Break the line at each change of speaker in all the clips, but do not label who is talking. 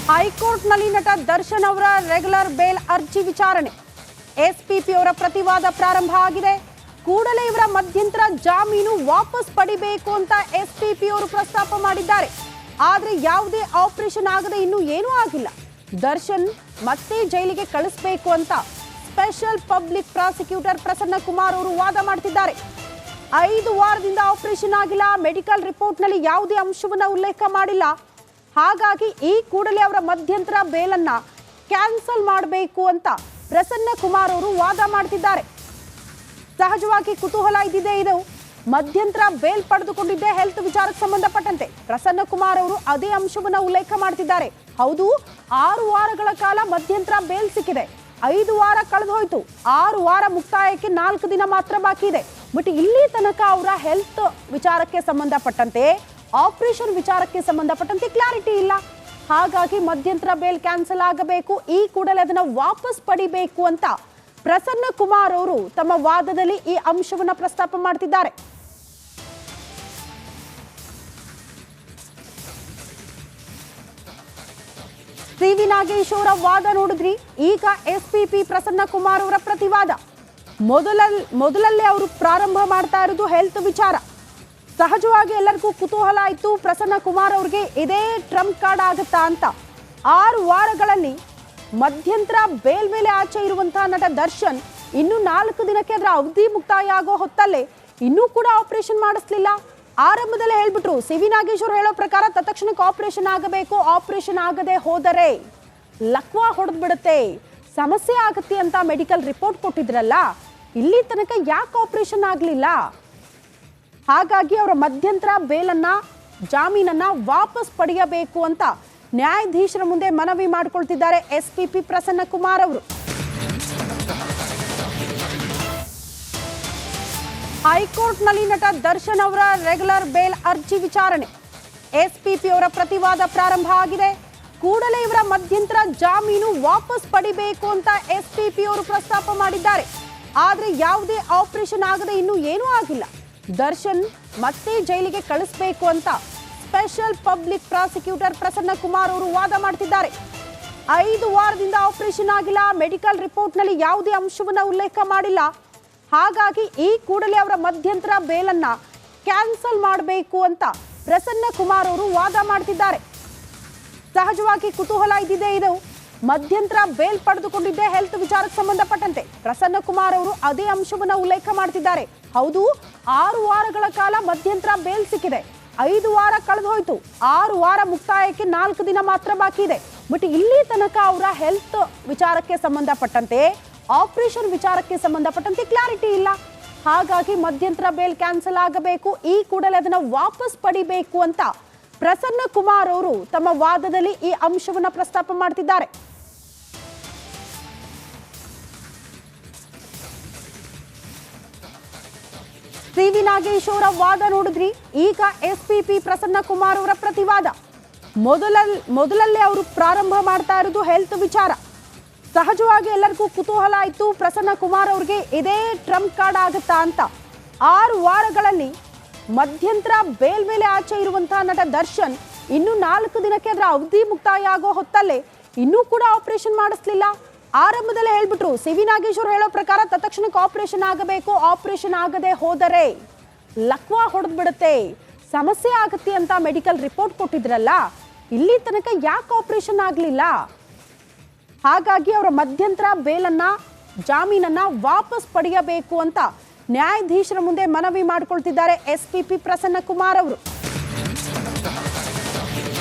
ಹೈಕೋರ್ಟ್ನಲ್ಲಿ ನಟ ದರ್ಶನ್ ಅವರ ರೆಗ್ಯುಲರ್ ಬೇಲ್ ಅರ್ಜಿ ವಿಚಾರಣೆ. ಎಸ್ಪಿಪಿ ಅವರ ಪ್ರತಿವಾದ ಪ್ರಾರಂಭ ಆಗಿದೆ. ಕೂಡಲೇ ಇವರ ಮಧ್ಯಂತರ ಜಾಮೀನು ವಾಪಸ್ ಪಡಿಬೇಕು ಅಂತ ಎಸ್ಪಿಪಿ ಅವರು ಪ್ರಸ್ತಾಪ ಮಾಡಿದ್ದಾರೆ. ಆದರೆ ಯಾವುದೇ ಆಪರೇಷನ್ ಆಗದೆ ಇನ್ನೂ ಏನೂ ಆಗಿಲ್ಲ. ದರ್ಶನ್ ಮತ್ತೆ ಜೈಲಿಗೆ ಕಳಿಸಬೇಕು ಅಂತ special public prosecutor Prasanna Kumar ಅವರು ವಾದ ಮಾಡ್ತಿದ್ದಾರೆ. 5 ವಾರದಿಂದ ಆಪರೇಷನ್ ಆಗಿಲ್ಲ. ಮೆಡಿಕಲ್ ರಿಪೋರ್ಟ್ನಲ್ಲಿ ಯಾವುದೇ ಅಂಶವನ್ನ ಉಲ್ಲೇಖ ಮಾಡಿಲ್ಲ. ಹಾಗಾಗಿ ಈ ಕೂಡಲೇ ಅವರ ಮಧ್ಯಂತರ ಬೇಲನ್ನ ಕ್ಯಾನ್ಸಲ್ ಮಾಡಬೇಕು ಅಂತ ಪ್ರಸನ್ನ ಕುಮಾರ್ ಅವರು ವಾದ ಮಾಡ್ತಿದ್ದಾರೆ. ಸಹಜವಾಗಿ ಕುತೂಹಲ ಇದ್ದಿದೆ. ಇದು ಮಧ್ಯಂತರ ಬೇಲ್ ಪಡೆದುಕೊಂಡಿದ್ದೆ ಹೆಲ್ತ್ ವಿಚಾರಕ್ಕೆ ಸಂಬಂಧಪಟ್ಟಂತೆ ಪ್ರಸನ್ನ ಕುಮಾರ್ ಅವರು ಅದೇ ಅಂಶವನ್ನ ಉಲ್ಲೇಖ ಮಾಡ್ತಿದ್ದಾರೆ. ಹೌದು, 6 ವಾರಗಳ ಕಾಲ ಮಧ್ಯಂತರ ಬೇಲ್ ಸಿಕ್ಕಿದೆ. 5 ವಾರ ಕಳೆದು ಹೋಯ್ತು. 6 ವಾರ ಮುಕ್ತಾಯಕ್ಕೆ 4 ದಿನ ಮಾತ್ರ ಬಾಕಿ ಇದೆ. ಬಟ್ ಇಲ್ಲಿ ತನಕ ಅವರ ಹೆಲ್ತ್ ವಿಚಾರಕ್ಕೆ ಸಂಬಂಧಪಟ್ಟಂತೆ, ಆಪರೇಷನ್ ವಿಚಾರಕ್ಕೆ ಸಂಬಂಧಪಟ್ಟಂತೆ ಕ್ಲಾರಿಟಿ ಇಲ್ಲ. ಹಾಗಾಗಿ ಮಧ್ಯಂತರ ಬೇಲ್ ಕ್ಯಾನ್ಸಲ್ ಆಗಬೇಕು, ಈ ಕೂಡಲೇ ಅದನ್ನ ವಾಪಸ್ ಪಡಿಬೇಕು ಅಂತ ಪ್ರಸನ್ನ ಕುಮಾರ್ ಅವರು ತಮ್ಮ ವಾದದಲ್ಲಿ ಈ ಅಂಶವನ್ನ ಪ್ರಸ್ತಾಪ ಮಾಡ್ತಿದ್ದಾರೆ. ಸಿ.ವಿ. ನಾಗೇಶ್ ಅವರ ವಾದ ನೋಡಿದ್ರಿ. ಈಗ ಎಸ್ಪಿಪಿ ಪ್ರಸನ್ನ ಕುಮಾರ್ ಅವರ ಪ್ರತಿವಾದ. ಮೊದಲಲ್ಲೇ ಅವರು ಪ್ರಾರಂಭ ಮಾಡ್ತಾ ಇರೋದು ಹೆಲ್ತ್ ವಿಚಾರ. ಸಹಜವಾಗಿ ಎಲ್ಲರಿಗೂ ಕುತೂಹಲ ಆಯಿತು, ಪ್ರಸನ್ನ ಕುಮಾರ್ ಅವ್ರಿಗೆ ಇದೇ ಟ್ರಂಪ್ ಕಾರ್ಡ್ ಆಗುತ್ತಾ ಅಂತ. 6 ವಾರಗಳಲ್ಲಿ ಮಧ್ಯಂತರ ಬೇಲ್ ಮೇಲೆ ಆಚೆ ಇರುವಂತಹ ನಟ ದರ್ಶನ್ ಇನ್ನು 4 ದಿನಕ್ಕೆ ಅದರ ಅವಧಿ ಮುಕ್ತಾಯ ಆಗೋ ಹೊತ್ತಲ್ಲೇ ಇನ್ನೂ ಕೂಡ ಆಪರೇಷನ್ ಮಾಡಿಸ್ಲಿಲ್ಲ. ಆರಂಭದಲ್ಲೇ ಹೇಳ್ಬಿಟ್ರು, ಸಿ.ವಿ. ನಾಗೇಶ್ ಅವರು ಹೇಳೋ ಪ್ರಕಾರ ತತ್ಕ್ಷಣಕ್ಕೆ ಆಪರೇಷನ್ ಆಗಬೇಕು, ಆಪರೇಷನ್ ಆಗದೆ ಹೋದರೆ ಲಕ್ವಾ ಹೊಡೆದು ಬಿಡುತ್ತೆ, ಸಮಸ್ಯೆ ಆಗುತ್ತೆ ಅಂತ ಮೆಡಿಕಲ್ ರಿಪೋರ್ಟ್ ಕೊಟ್ಟಿದ್ರಲ್ಲ. ಇಲ್ಲಿ ತನಕ ಯಾಕೆ ಆಪರೇಷನ್ ಆಗಲಿಲ್ಲ? ಹಾಗಾಗಿ ಅವರ ಮಧ್ಯಂತರ ಬೇಲನ್ನ, ಜಾಮೀನನ್ನ ವಾಪಸ್ ಪಡೆಯಬೇಕು ಅಂತ ನ್ಯಾಯಾಧೀಶರ ಮುಂದೆ ಮನವಿ ಮಾಡಿಕೊಳ್ತಿದ್ದಾರೆ ಎಸ್ಪಿಪಿ ಪ್ರಸನ್ನ ಕುಮಾರ್ ಅವರು. ಹೈಕೋರ್ಟ್ನಲ್ಲಿ ನಟ ದರ್ಶನ್ ಅವರ ರೆಗ್ಯುಲರ್ ಬೇಲ್ ಅರ್ಜಿ ವಿಚಾರಣೆ. ಎಸ್ಪಿಪಿ ಅವರ ಪ್ರತಿವಾದ ಪ್ರಾರಂಭ ಆಗಿದೆ. ಕೂಡಲೇ ಇವರ ಮಧ್ಯಂತರ ಜಾಮೀನು ವಾಪಸ್ ಪಡಿಬೇಕು ಅಂತ ಎಸ್ಪಿಪಿ ಅವರು ಪ್ರಸ್ತಾಪ ಮಾಡಿದ್ದಾರೆ. ಆದರೆ ಯಾವುದೇ ಆಪರೇಷನ್ ಆಗದೆ ಇನ್ನೂ ಏನೂ ಆಗಿಲ್ಲ. ದರ್ಶನ್ ಮತ್ತೆ ಜೈಲಿಗೆ ಕಳಿಸಬೇಕು ಅಂತ special public prosecutor Prasanna Kumar ಅವರು ವಾದ ಮಾಡ್ತಿದ್ದಾರೆ. 5 ವಾರದಿಂದ ಆಪರೇಷನ್ ಆಗಿಲ್ಲ. ಮೆಡಿಕಲ್ ರಿಪೋರ್ಟ್ನಲ್ಲಿ ಯಾವುದೇ ಅಂಶವನ್ನ ಉಲ್ಲೇಖ ಮಾಡಿಲ್ಲ. ಹಾಗಾಗಿ ಈ ಕೂಡಲೇ ಅವರ ಮಧ್ಯಂತರ ಬೇಲನ್ನ ಕ್ಯಾನ್ಸಲ್ ಮಾಡಬೇಕು ಅಂತ ಪ್ರಸನ್ನ ಕುಮಾರ್ ಅವರು ವಾದ ಮಾಡ್ತಿದ್ದಾರೆ. ಸಹಜವಾಗಿ ಕುತೂಹಲ ಇದ್ದಿದೆ. ಇದು ಮಧ್ಯಂತರ ಬೇಲ್ ಪಡೆದುಕೊಂಡಿದ್ದೆ ಹೆಲ್ತ್ ವಿಚಾರಕ್ಕೆ ಸಂಬಂಧಪಟ್ಟಂತೆ ಪ್ರಸನ್ನ ಕುಮಾರ್ ಅವರು ಅದೇ ಅಂಶವನ್ನ ಉಲ್ಲೇಖ ಮಾಡ್ತಿದ್ದಾರೆ. ಹೌದು, 6 ವಾರಗಳ ಕಾಲ ಮಧ್ಯಂತರ ಬೇಲ್ ಸಿಕ್ಕಿದೆ. 5 ವಾರ ಕಳೆದು ಹೋಯ್ತು. 6 ವಾರ ಮುಕ್ತಾಯಕ್ಕೆ 4 ದಿನ ಮಾತ್ರ ಬಾಕಿ ಇದೆ. ಬಟ್ ಇಲ್ಲಿ ತನಕ ಅವರ ಹೆಲ್ತ್ ವಿಚಾರಕ್ಕೆ ಸಂಬಂಧಪಟ್ಟಂತೆ, ಆಪರೇಷನ್ ವಿಚಾರಕ್ಕೆ ಸಂಬಂಧಪಟ್ಟಂತೆ ಕ್ಲಾರಿಟಿ ಇಲ್ಲ. ಹಾಗಾಗಿ ಮಧ್ಯಂತರ ಬೇಲ್ ಕ್ಯಾನ್ಸಲ್ ಆಗಬೇಕು, ಈ ಕೂಡಲೇ ಅದನ್ನ ವಾಪಸ್ ಪಡಿಬೇಕು ಅಂತ ಪ್ರಸನ್ನ ಕುಮಾರ್ ಅವರು ತಮ್ಮ ವಾದದಲ್ಲಿ ಈ ಅಂಶವನ್ನ ಪ್ರಸ್ತಾಪ ಮಾಡ್ತಿದ್ದಾರೆ. ಸಿ.ವಿ. ನಾಗೇಶ್ ಅವರ ವಾದ ನೋಡಿದ್ರಿ. ಈಗ ಎಸ್ಪಿಪಿ ಪ್ರಸನ್ನ ಕುಮಾರ್ ಅವರ ಪ್ರತಿವಾದ. ಮೊದಲಲ್ಲೇ ಅವರು ಪ್ರಾರಂಭ ಮಾಡ್ತಾ ಇರೋದು ಹೆಲ್ತ್ ವಿಚಾರ. ಸಹಜವಾಗಿ ಎಲ್ಲರಿಗೂ ಕುತೂಹಲ ಆಯಿತು, ಪ್ರಸನ್ನ ಕುಮಾರ್ ಅವ್ರಿಗೆ ಇದೇ ಟ್ರಂಪ್ ಕಾರ್ಡ್ ಆಗುತ್ತಾ ಅಂತ. 6 ವಾರಗಳಲ್ಲಿ ಮಧ್ಯಂತರ ಬೇಲ್ ಮೇಲೆ ಆಚೆ ಇರುವಂತಹ ನಟ ದರ್ಶನ್ ಇನ್ನು 4 ದಿನಕ್ಕೆ ಅದರ ಅವಧಿ ಮುಕ್ತಾಯ ಆಗೋ ಹೊತ್ತಲ್ಲೇ ಇನ್ನೂ ಕೂಡ ಆಪರೇಷನ್ ಮಾಡಿಸ್ಲಿಲ್ಲ. ಆರಂಭದಲ್ಲೇ ಹೇಳ್ಬಿಟ್ರು, ಸಿ.ವಿ. ನಾಗೇಶ್ ಅವರು ಹೇಳೋ ಪ್ರಕಾರ ತತ್ಕ್ಷಣಕ್ಕೆ ಆಪರೇಷನ್ ಆಗಬೇಕು, ಆಪರೇಷನ್ ಆಗದೆ ಹೋದರೆ ಲಕ್ವಾ ಹೊಡೆದು ಬಿಡುತ್ತೆ, ಸಮಸ್ಯೆ ಆಗುತ್ತೆ ಅಂತ ಮೆಡಿಕಲ್ ರಿಪೋರ್ಟ್ ಕೊಟ್ಟಿದ್ರಲ್ಲ. ಇಲ್ಲಿ ತನಕ ಯಾಕೆ ಆಪರೇಷನ್ ಆಗಲಿಲ್ಲ? ಹಾಗಾಗಿ ಅವರ ಮಧ್ಯಂತರ ಬೇಲನ್ನ, ಜಾಮೀನನ್ನ ವಾಪಸ್ ಪಡೆಯಬೇಕು ಅಂತ ನ್ಯಾಯಾಧೀಶರ ಮುಂದೆ ಮನವಿ ಮಾಡಿಕೊಳ್ತಿದ್ದಾರೆ ಎಸ್ಪಿಪಿ ಪ್ರಸನ್ನ ಕುಮಾರ್ ಅವರು.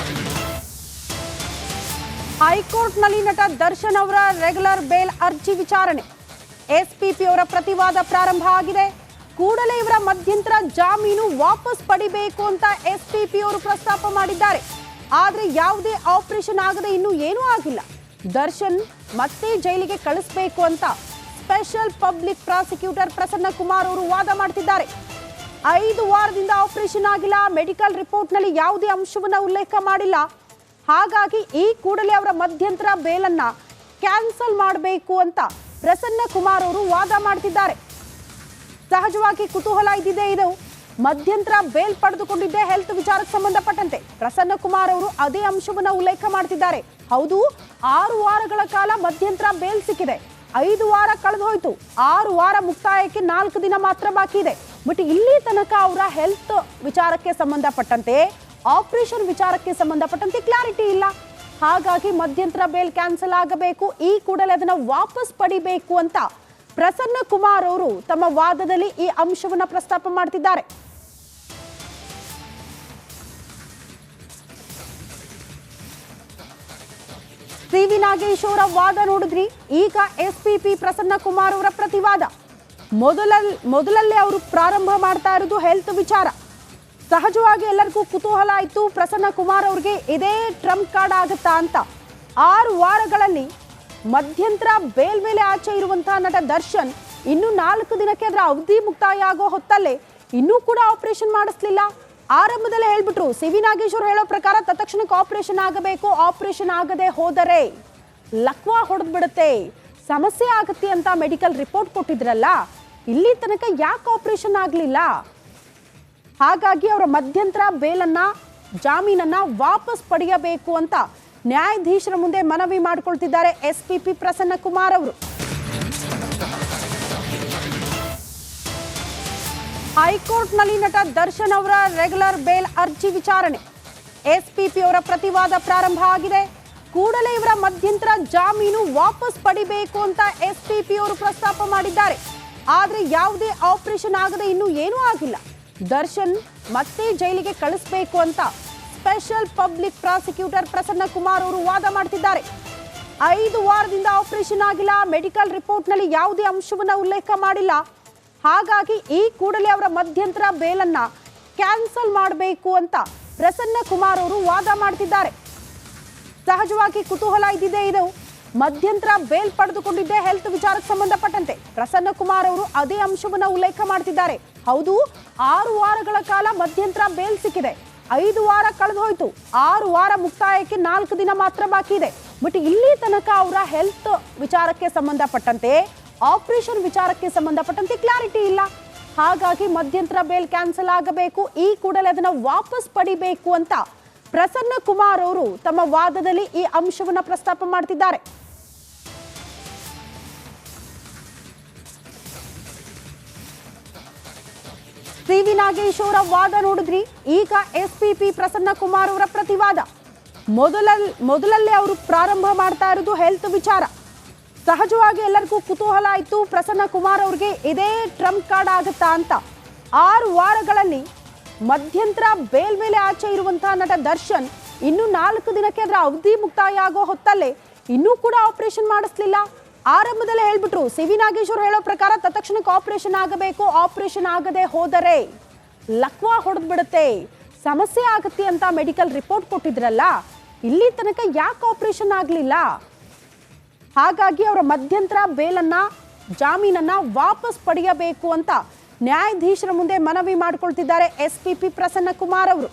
ಹೈಕೋರ್ಟ್ನಲ್ಲಿ ನಟ ದರ್ಶನ್ ಅವರ ರೆಗ್ಯುಲರ್ ಬೇಲ್ ಅರ್ಜಿ ವಿಚಾರಣೆ. ಎಸ್ಪಿಪಿ ಅವರ ಪ್ರತಿವಾದ ಪ್ರಾರಂಭ ಆಗಿದೆ. ಕೂಡಲೇ ಇವರ ಮಧ್ಯಂತರ ಜಾಮೀನು ವಾಪಸ್ ಪಡಿಬೇಕು ಅಂತ ಎಸ್ಪಿಪಿ ಅವರು ಪ್ರಸ್ತಾಪ ಮಾಡಿದ್ದಾರೆ. ಆದರೆ ಯಾವುದೇ ಆಪರೇಷನ್ ಆಗದೆ ಇನ್ನೂ ಏನೂ ಆಗಿಲ್ಲ. ದರ್ಶನ್ ಮತ್ತೆ ಜೈಲಿಗೆ ಕಳಿಸಬೇಕು ಅಂತ special public prosecutor Prasanna Kumar ಅವರು ವಾದ ಮಾಡ್ತಿದ್ದಾರೆ. 5 ವಾರದಿಂದ ಆಪರೇಷನ್ ಆಗಿಲ್ಲ. ಮೆಡಿಕಲ್ ರಿಪೋರ್ಟ್ನಲ್ಲಿ ಯಾವುದೇ ಅಂಶವನ್ನ ಉಲ್ಲೇಖ ಮಾಡಿಲ್ಲ. ಹಾಗಾಗಿ ಈ ಕೂಡಲೇ ಅವರ ಮಧ್ಯಂತರ ಬೇಲನ್ನ ಕ್ಯಾನ್ಸಲ್ ಮಾಡಬೇಕು ಅಂತ ಪ್ರಸನ್ನ ಕುಮಾರ್ ಅವರು ವಾದ ಮಾಡ್ತಿದ್ದಾರೆ. ಸಹಜವಾಗಿ ಕುತೂಹಲ ಇದ್ದಿದೆ. ಇದು ಮಧ್ಯಂತರ ಬೇಲ್ ಪಡೆದುಕೊಂಡಿದ್ದೆ ಹೆಲ್ತ್ ವಿಚಾರಕ್ಕೆ ಸಂಬಂಧಪಟ್ಟಂತೆ ಪ್ರಸನ್ನ ಕುಮಾರ್ ಅವರು ಅದೇ ಅಂಶವನ್ನ ಉಲ್ಲೇಖ ಮಾಡ್ತಿದ್ದಾರೆ. ಹೌದು, 6 ವಾರಗಳ ಕಾಲ ಮಧ್ಯಂತರ ಬೇಲ್ ಸಿಕ್ಕಿದೆ. 5 ವಾರ ಕಳೆದು ಹೋಯ್ತು. 6 ವಾರ ಮುಕ್ತಾಯಕ್ಕೆ 4 ದಿನ ಮಾತ್ರ ಬಾಕಿ ಇದೆ. ಬಟ್ ಇಲ್ಲಿ ತನಕ ಅವರ ಹೆಲ್ತ್ ವಿಚಾರಕ್ಕೆ ಸಂಬಂಧಪಟ್ಟಂತೆ, ಆಪರೇಷನ್ ವಿಚಾರಕ್ಕೆ ಸಂಬಂಧಪಟ್ಟಂತೆ ಕ್ಲಾರಿಟಿ ಇಲ್ಲ. ಹಾಗಾಗಿ ಮಧ್ಯಂತರ ಬೇಲ್ ಕ್ಯಾನ್ಸಲ್ ಆಗಬೇಕು, ಈ ಕೂಡಲೇ ಅದನ್ನ ವಾಪಸ್ ಪಡಿಬೇಕು ಅಂತ ಪ್ರಸನ್ನ ಕುಮಾರ್ ಅವರು ತಮ್ಮ ವಾದದಲ್ಲಿ ಈ ಅಂಶವನ್ನ ಪ್ರಸ್ತಾಪ ಮಾಡ್ತಿದ್ದಾರೆ. ಸಿ.ವಿ. ನಾಗೇಶ್ ಅವರ ವಾದ ನೋಡಿದ್ರಿ. ಈಗ ಎಸ್ಪಿಪಿ ಪ್ರಸನ್ನ ಕುಮಾರ್ ಅವರ ಪ್ರತಿವಾದ. ಮೊದಲಲ್ಲೇ ಅವರು ಪ್ರಾರಂಭ ಮಾಡ್ತಾ ಇರೋದು ಹೆಲ್ತ್ ವಿಚಾರ. ಸಹಜವಾಗಿ ಎಲ್ಲರಿಗೂ ಕುತೂಹಲ ಆಯಿತು, ಪ್ರಸನ್ನ ಕುಮಾರ್ ಅವ್ರಿಗೆ ಇದೇ ಟ್ರಂಪ್ ಕಾರ್ಡ್ ಆಗುತ್ತಾ ಅಂತ. 6 ವಾರಗಳಲ್ಲಿ ಮಧ್ಯಂತರ ಬೇಲ್ ಮೇಲೆ ಆಚೆ ಇರುವಂತಹ ನಟ ದರ್ಶನ್ ಇನ್ನು 4 ದಿನಕ್ಕೆ ಅದರ ಅವಧಿ ಮುಕ್ತಾಯ ಆಗೋ ಹೊತ್ತಲ್ಲೇ ಇನ್ನೂ ಕೂಡ ಆಪರೇಷನ್ ಮಾಡಿಸ್ಲಿಲ್ಲ. ಆರಂಭದಲ್ಲೇ ಹೇಳ್ಬಿಟ್ರು, ಸಿ.ವಿ. ನಾಗೇಶ್ ಅವರು ಹೇಳೋ ಪ್ರಕಾರ ತತ್ಕ್ಷಣಕ್ಕೆ ಆಪರೇಷನ್ ಆಗಬೇಕು, ಆಪರೇಷನ್ ಆಗದೆ ಹೋದರೆ ಲಕ್ವಾ ಹೊಡೆದು ಬಿಡುತ್ತೆ, ಸಮಸ್ಯೆ ಆಗುತ್ತೆ ಅಂತ ಮೆಡಿಕಲ್ ರಿಪೋರ್ಟ್ ಕೊಟ್ಟಿದ್ರಲ್ಲ, ಇಲ್ಲಿ ತನಕ ಯಾಕೆ ಆಪರೇಷನ್ ಆಗಲಿಲ್ಲ? ಹಾಗಾಗಿ ಅವರ ಮಧ್ಯಂತರ ಬೇಲನ್ನ, ಜಾಮೀನನ್ನ ವಾಪಸ್ ಪಡೆಯಬೇಕು ಅಂತ ನ್ಯಾಯಾಧೀಶರ ಮುಂದೆ ಮನವಿ ಮಾಡಿಕೊಳ್ತಿದ್ದಾರೆ ಎಸ್ಪಿಪಿ ಪ್ರಸನ್ನ ಕುಮಾರ್ ಅವರು. ಹೈಕೋರ್ಟ್ನಲ್ಲಿ ನಟ ದರ್ಶನ್ ಅವರ ರೆಗ್ಯುಲರ್ ಬೇಲ್ ಅರ್ಜಿ ವಿಚಾರಣೆ. ಎಸ್ಪಿಪಿ ಅವರ ಪ್ರತಿವಾದ ಪ್ರಾರಂಭ ಆಗಿದೆ. ಕೂಡಲೇ ಇವರ ಮಧ್ಯಂತರ ಜಾಮೀನು ವಾಪಸ್ ಪಡಿಬೇಕು ಅಂತ ಎಸ್ಪಿಪಿ ಅವರು ಪ್ರಸ್ತಾಪ ಮಾಡಿದ್ದಾರೆ. ಆದರೆ ಯಾವುದೇ ಆಪರೇಷನ್ ಆಗದೆ ಇನ್ನೂ ಏನೂ ಆಗಿಲ್ಲ. ದರ್ಶನ್ ಮತ್ತೆ ಜೈಲಿಗೆ ಕಳಿಸಬೇಕು ಅಂತ special public prosecutor Prasanna Kumar ಅವರು ವಾದ ಮಾಡ್ತಿದ್ದಾರೆ. 5 ವಾರದಿಂದ ಆಪರೇಷನ್ ಆಗಿಲ್ಲ, ಮೆಡಿಕಲ್ ರಿಪೋರ್ಟ್ನಲ್ಲಿ ಯಾವುದೇ ಅಂಶವನ್ನ ಉಲ್ಲೇಖ ಮಾಡಿಲ್ಲ. ಹಾಗಾಗಿ ಈ ಕೂಡಲೇ ಅವರ ಮಧ್ಯಂತರ ಬೇಲನ್ನ ಕ್ಯಾನ್ಸಲ್ ಮಾಡಬೇಕು ಅಂತ ಪ್ರಸನ್ನ ಕುಮಾರ್ ಅವರು ವಾದ ಮಾಡ್ತಿದ್ದಾರೆ. ಸಹಜವಾಗಿ ಕುತೂಹಲ ಇದ್ದಿದೆ. ಇದು ಮಧ್ಯಂತರ ಬೇಲ್ ಪಡೆದುಕೊಂಡಿದ್ದೆ ಹೆಲ್ತ್ ವಿಚಾರಕ್ಕೆ ಸಂಬಂಧಪಟ್ಟಂತೆ ಪ್ರಸನ್ನ ಕುಮಾರ್ ಅವರು ಅದೇ ಅಂಶವನ್ನ ಉಲ್ಲೇಖ ಮಾಡ್ತಿದ್ದಾರೆ. ಹೌದು, 6 ವಾರಗಳ ಕಾಲ ಮಧ್ಯಂತರ ಬೇಲ್ ಸಿಕ್ಕಿದೆ. 5 ವಾರ ಕಳೆದು ಹೋಯ್ತು. 6 ವಾರ ಮುಕ್ತಾಯಕ್ಕೆ 4 ದಿನ ಮಾತ್ರ ಬಾಕಿ ಇದೆ. ಬಟ್ ಇಲ್ಲಿ ತನಕ ಅವರ ಹೆಲ್ತ್ ವಿಚಾರಕ್ಕೆ ಸಂಬಂಧಪಟ್ಟಂತೆ, ಆಪರೇಷನ್ ವಿಚಾರಕ್ಕೆ ಸಂಬಂಧಪಟ್ಟಂತೆ ಕ್ಲಾರಿಟಿ ಇಲ್ಲ. ಹಾಗಾಗಿ ಮಧ್ಯಂತರ ಬೇಲ್ ಕ್ಯಾನ್ಸಲ್ ಆಗಬೇಕು, ಈ ಕೂಡಲೇ ಅದನ್ನ ವಾಪಸ್ ಪಡಿಬೇಕು ಅಂತ ಪ್ರಸನ್ನ ಕುಮಾರ್ ಅವರು ತಮ್ಮ ವಾದದಲ್ಲಿ ಈ ಅಂಶವನ್ನ ಪ್ರಸ್ತಾಪ ಮಾಡ್ತಿದ್ದಾರೆ. ಸಿ.ವಿ. ನಾಗೇಶ್ ಅವರ ವಾದ ನೋಡಿದ್ರಿ. ಈಗ ಎಸ್ಪಿಪಿ ಪ್ರಸನ್ನ ಕುಮಾರ್ ಅವರ ಪ್ರತಿವಾದ. ಮೊದಲಲ್ಲೇ ಅವರು ಪ್ರಾರಂಭ ಮಾಡ್ತಾ ಇರೋದು ಹೆಲ್ತ್ ವಿಚಾರ. ಸಹಜವಾಗಿ ಎಲ್ಲರಿಗೂ ಕುತೂಹಲ ಆಯಿತು, ಪ್ರಸನ್ನ ಕುಮಾರ್ ಅವ್ರಿಗೆ ಇದೇ ಟ್ರಂಪ್ ಕಾರ್ಡ್ ಆಗುತ್ತಾ ಅಂತ. 6 ವಾರಗಳಲ್ಲಿ ಮಧ್ಯಂತರ ಬೇಲ್ ಮೇಲೆ ಆಚೆ ಇರುವಂತಹ ನಟ ದರ್ಶನ್ ಇನ್ನು 4 ದಿನಕ್ಕೆ ಅದರ ಅವಧಿ ಮುಕ್ತಾಯ ಆಗೋ ಹೊತ್ತಲ್ಲೇ ಇನ್ನೂ ಕೂಡ ಆಪರೇಷನ್ ಮಾಡಿಸ್ಲಿಲ್ಲ. ಆರಂಭದಲ್ಲೇ ಹೇಳ್ಬಿಟ್ರು, ಸಿ.ವಿ. ನಾಗೇಶ್ ಅವರು ಹೇಳೋ ಪ್ರಕಾರ ತತ್ಕ್ಷಣಕ್ಕೆ ಆಪರೇಷನ್ ಆಗಬೇಕು, ಆಪರೇಷನ್ ಆಗದೆ ಹೋದರೆ ಲಕ್ವಾ ಹೊಡೆದು ಬಿಡುತ್ತೆ, ಸಮಸ್ಯೆ ಆಗುತ್ತೆ ಅಂತ ಮೆಡಿಕಲ್ ರಿಪೋರ್ಟ್ ಕೊಟ್ಟಿದ್ರಲ್ಲ, ಇಲ್ಲಿ ತನಕ ಯಾಕೆ ಆಪರೇಷನ್ ಆಗಲಿಲ್ಲ? ಹಾಗಾಗಿ ಅವರ ಮಧ್ಯಂತರ ಬೇಲನ್ನ, ಜಾಮೀನನ್ನ ವಾಪಸ್ ಪಡೆಯಬೇಕು ಅಂತ ನ್ಯಾಯಾಧೀಶರ ಮುಂದೆ ಮನವಿ ಮಾಡಿಕೊಳ್ತಿದ್ದಾರೆ ಎಸ್ಪಿಪಿ ಪ್ರಸನ್ನ ಕುಮಾರ್ ಅವರು.